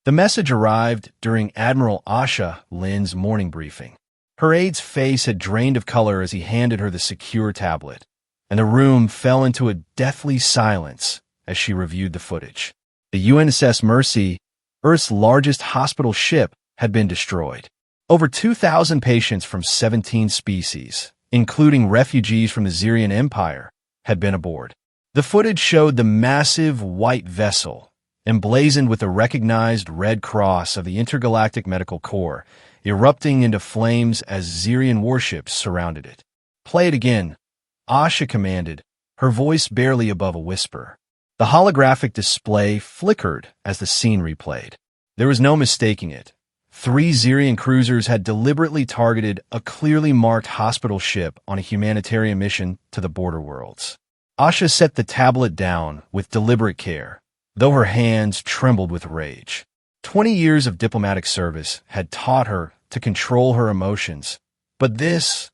The message arrived during Admiral Asha Lin's morning briefing. Her aide's face had drained of color as he handed her the secure tablet, and the room fell into a deathly silence as she reviewed the footage. The UNSS Mercy, Earth's largest hospital ship, had been destroyed. Over 2,000 patients from 17 species, including refugees from the Xerian Empire, had been aboard. The footage showed the massive white vessel, emblazoned with the recognized Red Cross of the Intergalactic Medical Corps, erupting into flames as Xerian warships surrounded it. "Play it again," Asha commanded, her voice barely above a whisper. The holographic display flickered as the scene replayed. There was no mistaking it. 3 Xerian cruisers had deliberately targeted a clearly marked hospital ship on a humanitarian mission to the border worlds. Asha set the tablet down with deliberate care, though her hands trembled with rage. 20 years of diplomatic service had taught her to control her emotions, but this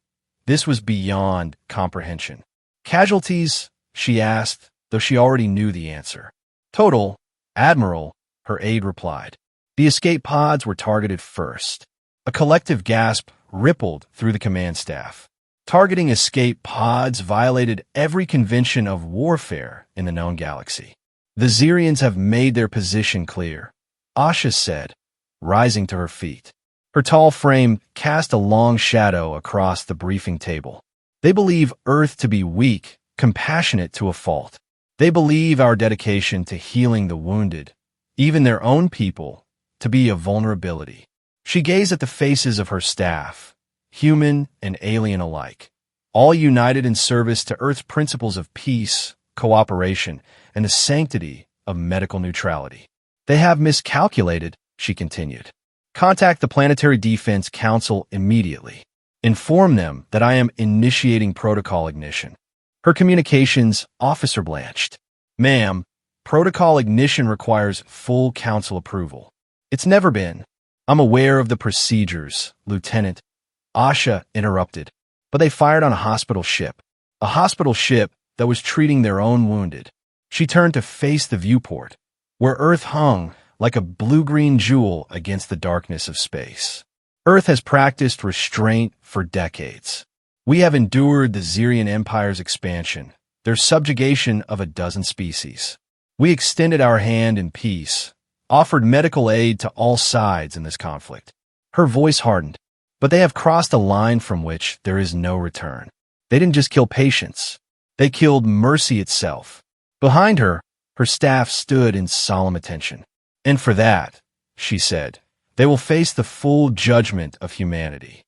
was beyond comprehension. "Casualties?" she asked, though she already knew the answer. "Total, Admiral," her aide replied. The escape pods were targeted first. A collective gasp rippled through the command staff. Targeting escape pods violated every convention of warfare in the known galaxy. "The Xerians have made their position clear," Asha said, rising to her feet. Her tall frame cast a long shadow across the briefing table. "They believe Earth to be weak, compassionate to a fault. They believe our dedication to healing the wounded, even their own people, to be a vulnerability." She gazed at the faces of her staff, human and alien alike, all united in service to Earth's principles of peace, cooperation, and the sanctity of medical neutrality. "They have miscalculated," she continued. "Contact the Planetary Defense Council immediately. Inform them that I am initiating protocol ignition." Her communications officer blanched. "Ma'am, protocol ignition requires full council approval." "It's never been." "I'm aware of the procedures, Lieutenant," Asha interrupted. "But they fired on a hospital ship that was treating their own wounded." She turned to face the viewport, where Earth hung like a blue-green jewel against the darkness of space. "Earth has practiced restraint for decades. We have endured the Xerian Empire's expansion, their subjugation of a dozen species. We extended our hand in peace, offered medical aid to all sides in this conflict." Her voice hardened. "But they have crossed a line from which there is no return. They didn't just kill patients. They killed mercy itself." Behind her, her staff stood in solemn attention. "And for that," she said, "they will face the full judgment of humanity."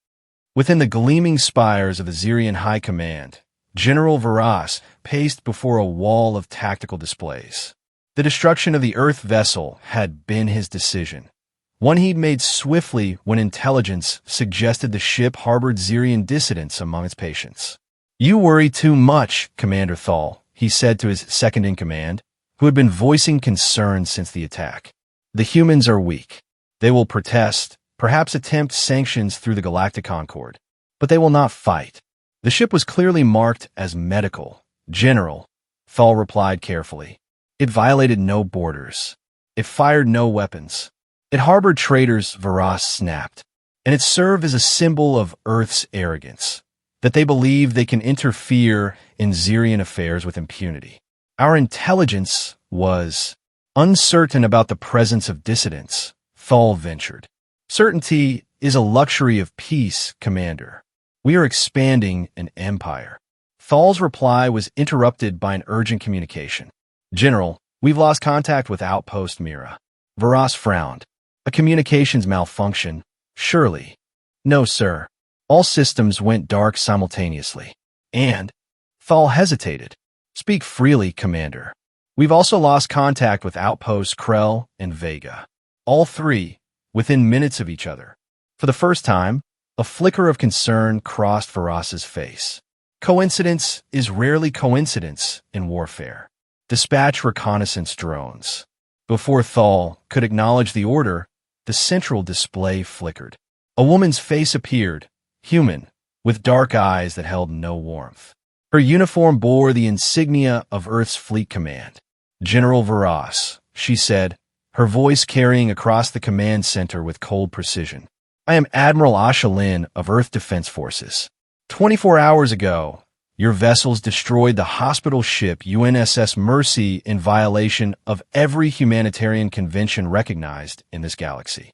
Within the gleaming spires of the Xerian High Command, General Varas paced before a wall of tactical displays. The destruction of the Earth vessel had been his decision, one he'd made swiftly when intelligence suggested the ship harbored Xerian dissidents among its patients. "You worry too much, Commander Thal," he said to his second-in-command, who had been voicing concern since the attack. "The humans are weak. They will protest, perhaps attempt sanctions through the Galactic Concord, but they will not fight." "The ship was clearly marked as medical, General," Thal replied carefully. "It violated no borders. It fired no weapons. It harbored traitors," Varas snapped. "And it served as a symbol of Earth's arrogance, that they believe they can interfere in Xerian affairs with impunity. Our intelligence was uncertain about the presence of dissidents," Thal ventured. "Certainty is a luxury of peace, Commander. We are expanding an empire." Thal's reply was interrupted by an urgent communication. "General, we've lost contact with Outpost Mira." Varas frowned. "A communications malfunction, surely." "No, sir. All systems went dark simultaneously." "And?" Thal hesitated. "Speak freely, Commander. We've also lost contact with Outposts Krell and Vega. All 3, within minutes of each other." For the first time, a flicker of concern crossed Varas's face. Coincidence is rarely coincidence in warfare. "Dispatch reconnaissance drones." Before Thal could acknowledge the order, the central display flickered. A woman's face appeared, human, with dark eyes that held no warmth. Her uniform bore the insignia of Earth's Fleet Command. "General Varas," she said, her voice carrying across the command center with cold precision. I am Admiral Asha Lin of Earth Defense Forces. 24 hours ago, your vessels destroyed the hospital ship UNSS Mercy in violation of every humanitarian convention recognized in this galaxy.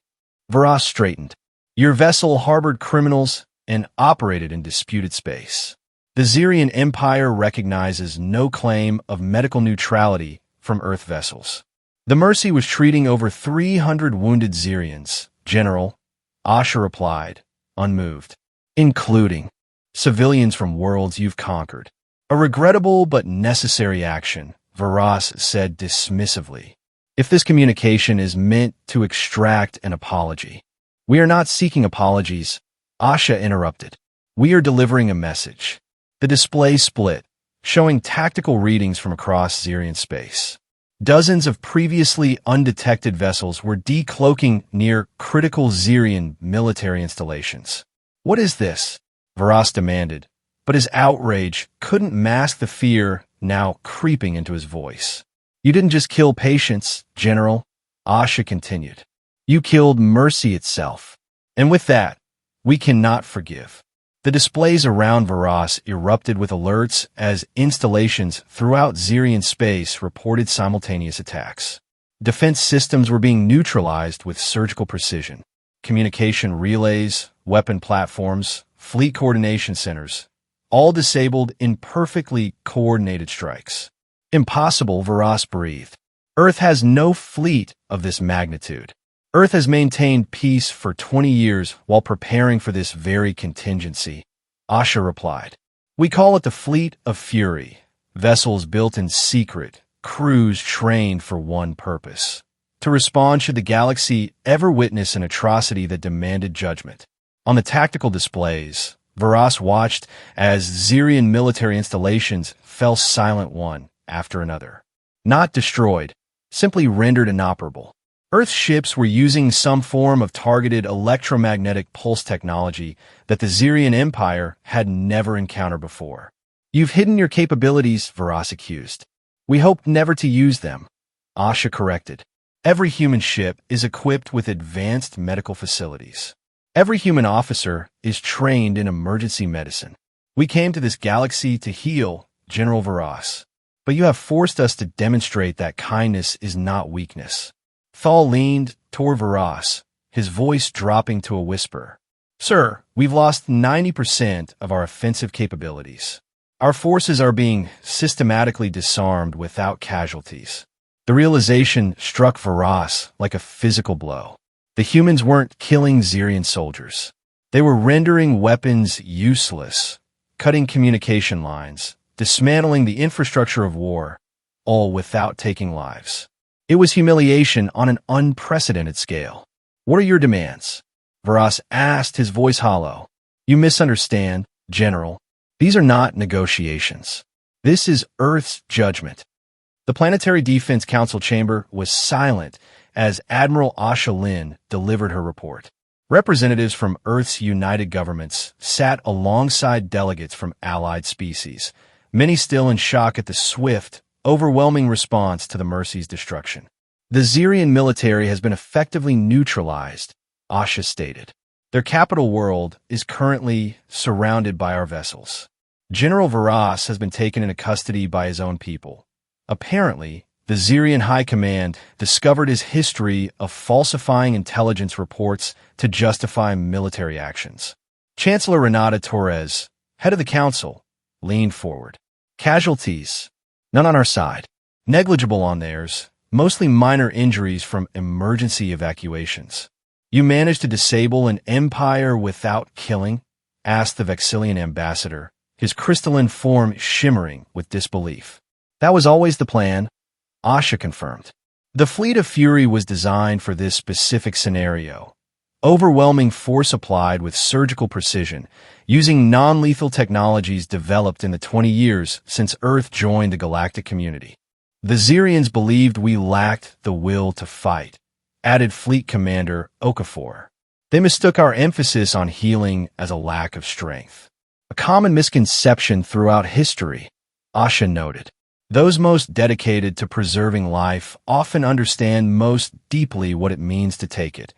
Varas straightened. Your vessel harbored criminals and operated in disputed space. The Xerian Empire recognizes no claim of medical neutrality from Earth vessels. The Mercy was treating over 300 wounded Xerians, General, Asha replied, unmoved, including civilians from worlds you've conquered. A regrettable but necessary action, Varas said dismissively. If this communication is meant to extract an apology. We are not seeking apologies, Asha interrupted. We are delivering a message. The display split, showing tactical readings from across Xerian space. Dozens of previously undetected vessels were decloaking near critical Xerian military installations. What is this? Varas demanded, but his outrage couldn't mask the fear now creeping into his voice. You didn't just kill patients, General, Asha continued. You killed Mercy itself. And with that, we cannot forgive. The displays around Varas erupted with alerts as installations throughout Xerian space reported simultaneous attacks. Defense systems were being neutralized with surgical precision. Communication relays, weapon platforms, fleet coordination centers, all disabled in perfectly coordinated strikes. Impossible, Varas breathed. Earth has no fleet of this magnitude. Earth has maintained peace for 20 years while preparing for this very contingency, Asha replied. We call it the Fleet of Fury, vessels built in secret, crews trained for one purpose, to respond should the galaxy ever witness an atrocity that demanded judgment. On the tactical displays, Varas watched as Xerian military installations fell silent one after another. Not destroyed, simply rendered inoperable. Earth ships were using some form of targeted electromagnetic pulse technology that the Xerian Empire had never encountered before. You've hidden your capabilities, Varas accused. We hoped never to use them, Asha corrected. Every human ship is equipped with advanced medical facilities. Every human officer is trained in emergency medicine. We came to this galaxy to heal, General Varas. But you have forced us to demonstrate that kindness is not weakness. Thal leaned toward Varas, his voice dropping to a whisper. Sir, we've lost 90% of our offensive capabilities. Our forces are being systematically disarmed without casualties. The realization struck Varas like a physical blow. The humans weren't killing Xerian soldiers. They were rendering weapons useless, cutting communication lines, dismantling the infrastructure of war, all without taking lives. It was humiliation on an unprecedented scale. What are your demands? Varas asked, his voice hollow. You misunderstand, General. These are not negotiations. This is Earth's judgment. The Planetary Defense Council chamber was silent as Admiral Asha Lin delivered her report. Representatives from Earth's united governments sat alongside delegates from allied species, many still in shock at the swift, overwhelming response to the Mercy's destruction. The Xerian military has been effectively neutralized, Asha stated. Their capital world is currently surrounded by our vessels. General Varas has been taken into custody by his own people. Apparently, the Xerian High Command discovered his history of falsifying intelligence reports to justify military actions. Chancellor Renata Torres, head of the council, leaned forward. Casualties? None on our side. Negligible on theirs, mostly minor injuries from emergency evacuations. You managed to disable an empire without killing? Asked the Vexillian ambassador, his crystalline form shimmering with disbelief. That was always the plan, Asha confirmed. The Fleet of Fury was designed for this specific scenario. Overwhelming force applied with surgical precision, using non-lethal technologies developed in the 20 years since Earth joined the galactic community. The Xerians believed we lacked the will to fight, added Fleet Commander Okafor. They mistook our emphasis on healing as a lack of strength. A common misconception throughout history, Asha noted. Those most dedicated to preserving life often understand most deeply what it means to take it,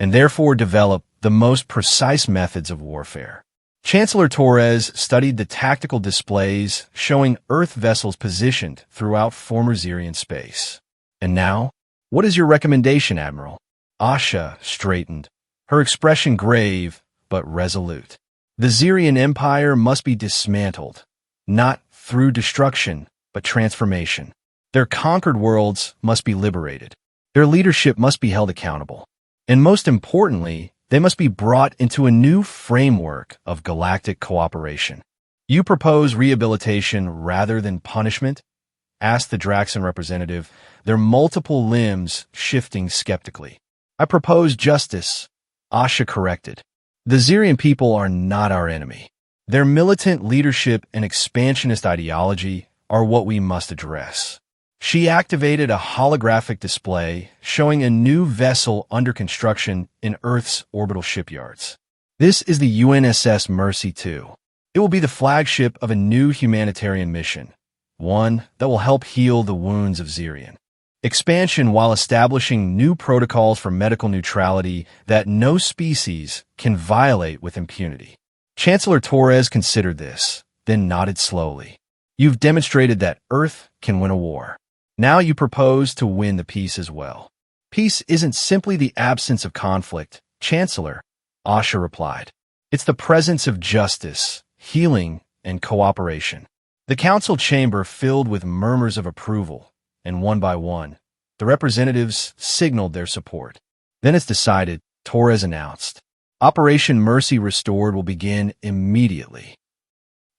and therefore develop the most precise methods of warfare. Chancellor Torres studied the tactical displays showing Earth vessels positioned throughout former Xerian space. And now, what is your recommendation, Admiral? Asha straightened, her expression grave but resolute. The Xerian Empire must be dismantled, not through destruction, but transformation. Their conquered worlds must be liberated. Their leadership must be held accountable. And most importantly, they must be brought into a new framework of galactic cooperation. You propose rehabilitation rather than punishment? Asked the Draxan representative, their multiple limbs shifting skeptically. I propose justice, Asha corrected. The Xerian people are not our enemy. Their militant leadership and expansionist ideology are what we must address. She activated a holographic display showing a new vessel under construction in Earth's orbital shipyards. This is the UNSS Mercy II. It will be the flagship of a new humanitarian mission, one that will help heal the wounds of Xerian expansion while establishing new protocols for medical neutrality that no species can violate with impunity. Chancellor Torres considered this, then nodded slowly. You've demonstrated that Earth can win a war. Now you propose to win the peace as well. Peace isn't simply the absence of conflict, Chancellor, Asha replied. It's the presence of justice, healing, and cooperation. The council chamber filled with murmurs of approval, and one by one, the representatives signaled their support. Then as decided, Torres announced, Operation Mercy Restored will begin immediately.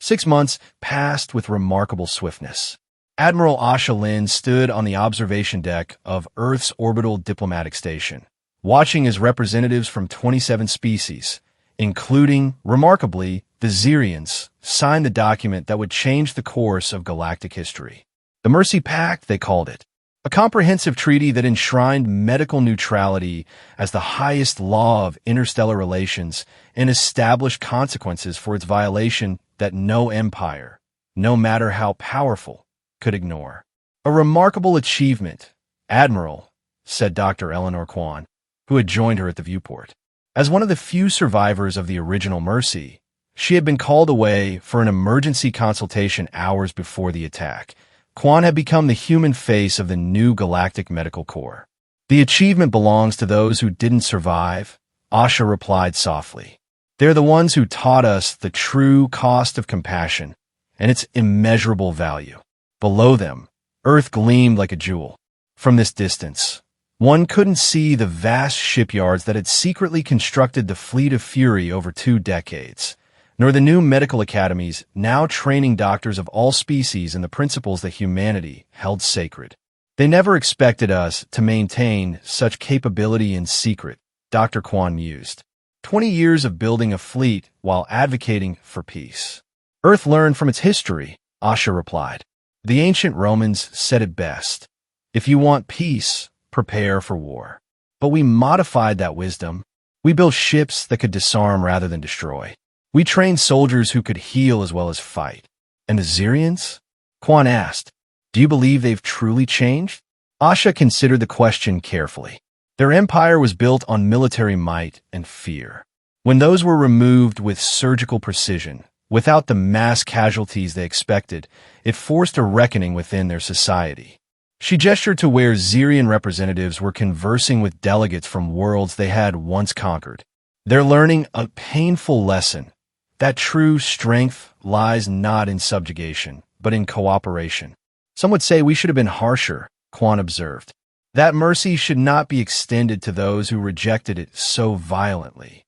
6 months passed with remarkable swiftness. Admiral Asha Lin stood on the observation deck of Earth's orbital diplomatic station, watching as representatives from 27 species, including, remarkably, the Xerians, signed the document that would change the course of galactic history. The Mercy Pact, they called it, a comprehensive treaty that enshrined medical neutrality as the highest law of interstellar relations and established consequences for its violation that no empire, no matter how powerful, could ignore. A remarkable achievement, Admiral, said Dr. Eleanor Kwan, who had joined her at the viewport. As one of the few survivors of the original Mercy, she had been called away for an emergency consultation hours before the attack. Kwan had become the human face of the new Galactic Medical Corps. The achievement belongs to those who didn't survive, Asha replied softly. They're the ones who taught us the true cost of compassion and its immeasurable value. Below them, Earth gleamed like a jewel. From this distance, one couldn't see the vast shipyards that had secretly constructed the fleet of Fury over 2 decades, nor the new medical academies now training doctors of all species in the principles that humanity held sacred. They never expected us to maintain such capability in secret, Dr. Kwan mused. 20 years of building a fleet while advocating for peace. Earth learned from its history, Asha replied. The ancient Romans said it best. If you want peace, prepare for war. But we modified that wisdom. We built ships that could disarm rather than destroy. We trained soldiers who could heal as well as fight. And the Xerians? Kwan asked, do you believe they've truly changed? Asha considered the question carefully. Their empire was built on military might and fear. When those were removed with surgical precision, without the mass casualties they expected, it forced a reckoning within their society. She gestured to where Xerian representatives were conversing with delegates from worlds they had once conquered. They're learning a painful lesson, that true strength lies not in subjugation, but in cooperation. Some would say we should have been harsher, Kwan observed. That mercy should not be extended to those who rejected it so violently.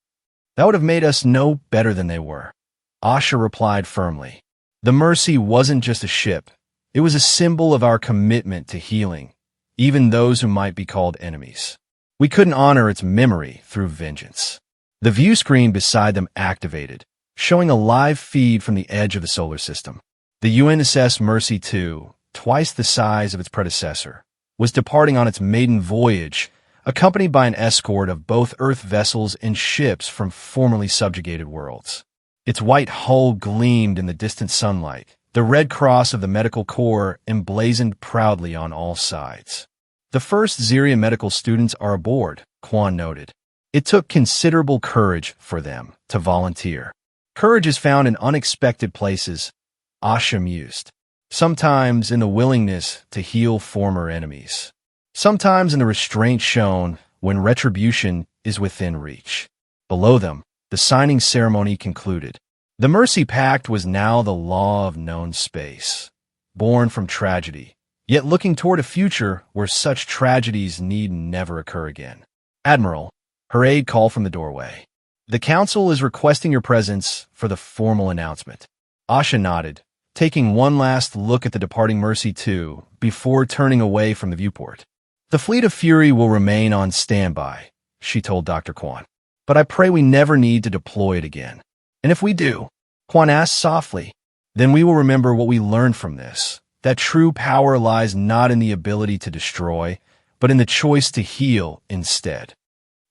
That would have made us no better than they were. Asha replied firmly. The Mercy wasn't just a ship. It was a symbol of our commitment to healing, even those who might be called enemies. We couldn't honor its memory through vengeance. The view screen beside them activated, showing a live feed from the edge of the solar system. The UNSS Mercy II, twice the size of its predecessor, was departing on its maiden voyage, accompanied by an escort of both Earth vessels and ships from formerly subjugated worlds. Its white hull gleamed in the distant sunlight, the red cross of the medical corps emblazoned proudly on all sides. The first Xerian medical students are aboard, Quan noted. It took considerable courage for them to volunteer. Courage is found in unexpected places, Asha mused. Sometimes in the willingness to heal former enemies. Sometimes in the restraint shown when retribution is within reach. Below them, the signing ceremony concluded. The Mercy Pact was now the law of known space, born from tragedy, yet looking toward a future where such tragedies need never occur again. Admiral, her aide called from the doorway. The Council is requesting your presence for the formal announcement. Asha nodded, taking one last look at the departing Mercy 2 before turning away from the viewport. The fleet of Fury will remain on standby, she told Dr. Quan. But I pray we never need to deploy it again. And if we do, Quan asked softly, then we will remember what we learned from this, that true power lies not in the ability to destroy, but in the choice to heal instead.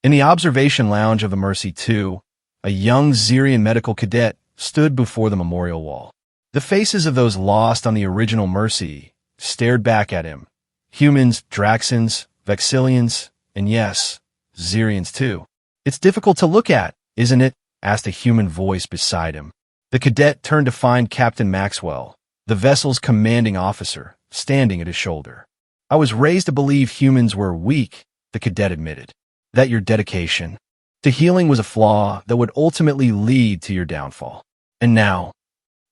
In the observation lounge of the Mercy 2, a young Xerian medical cadet stood before the memorial wall. The faces of those lost on the original Mercy stared back at him. Humans, Draxans, Vexillians, and yes, Xerians too. It's difficult to look at, isn't it? Asked a human voice beside him. The cadet turned to find Captain Maxwell, the vessel's commanding officer, standing at his shoulder. I was raised to believe humans were weak, the cadet admitted. That your dedication to healing was a flaw that would ultimately lead to your downfall. And now,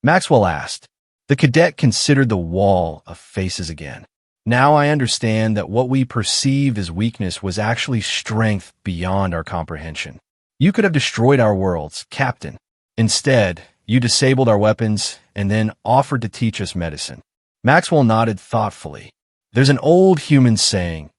Maxwell asked. The cadet considered the wall of faces again. Now I understand that what we perceived as weakness was actually strength beyond our comprehension. You could have destroyed our worlds, Captain. Instead, you disabled our weapons and then offered to teach us medicine. Maxwell nodded thoughtfully. There's an old human saying,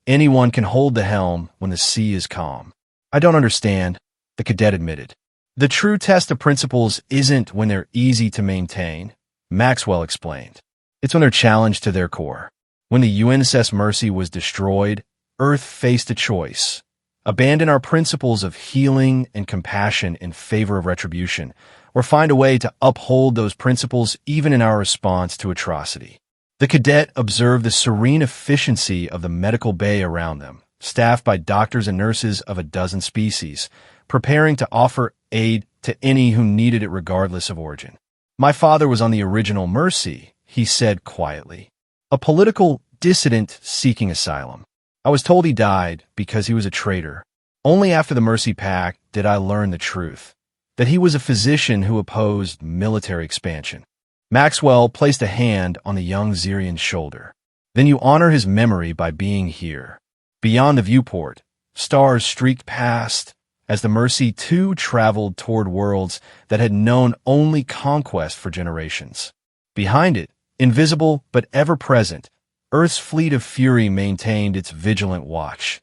anyone can hold the helm when the sea is calm. I don't understand, the cadet admitted. The true test of principles isn't when they're easy to maintain, Maxwell explained. It's when they're challenged to their core. When the UNSS Mercy was destroyed, Earth faced a choice. Abandon our principles of healing and compassion in favor of retribution, or find a way to uphold those principles even in our response to atrocity. The cadet observed the serene efficiency of the medical bay around them, staffed by doctors and nurses of a dozen species, preparing to offer aid to any who needed it regardless of origin. My father was on the original Mercy, he said quietly. A political dissident seeking asylum. I was told he died because he was a traitor. Only after the Mercy Pact did I learn the truth, that he was a physician who opposed military expansion. Maxwell placed a hand on the young Xerian's shoulder. Then you honor his memory by being here. Beyond the viewport, stars streaked past as the Mercy 2 traveled toward worlds that had known only conquest for generations. Behind it, invisible but ever-present, Earth's fleet of Fury maintained its vigilant watch,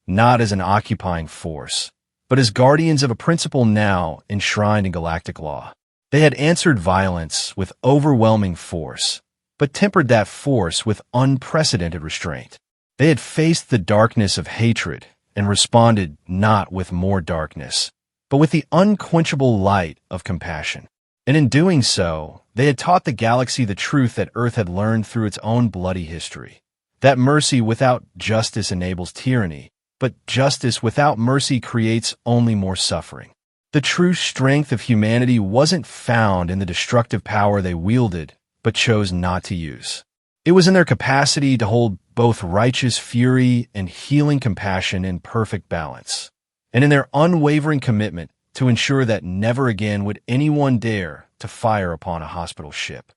not as an occupying force, but as guardians of a principle now enshrined in galactic law. They had answered violence with overwhelming force, but tempered that force with unprecedented restraint. They had faced the darkness of hatred and responded not with more darkness, but with the unquenchable light of compassion. And in doing so, they had taught the galaxy the truth that Earth had learned through its own bloody history. That mercy without justice enables tyranny, but justice without mercy creates only more suffering. The true strength of humanity wasn't found in the destructive power they wielded, but chose not to use. It was in their capacity to hold both righteous fury and healing compassion in perfect balance, and in their unwavering commitment to ensure that never again would anyone dare to fire upon a hospital ship.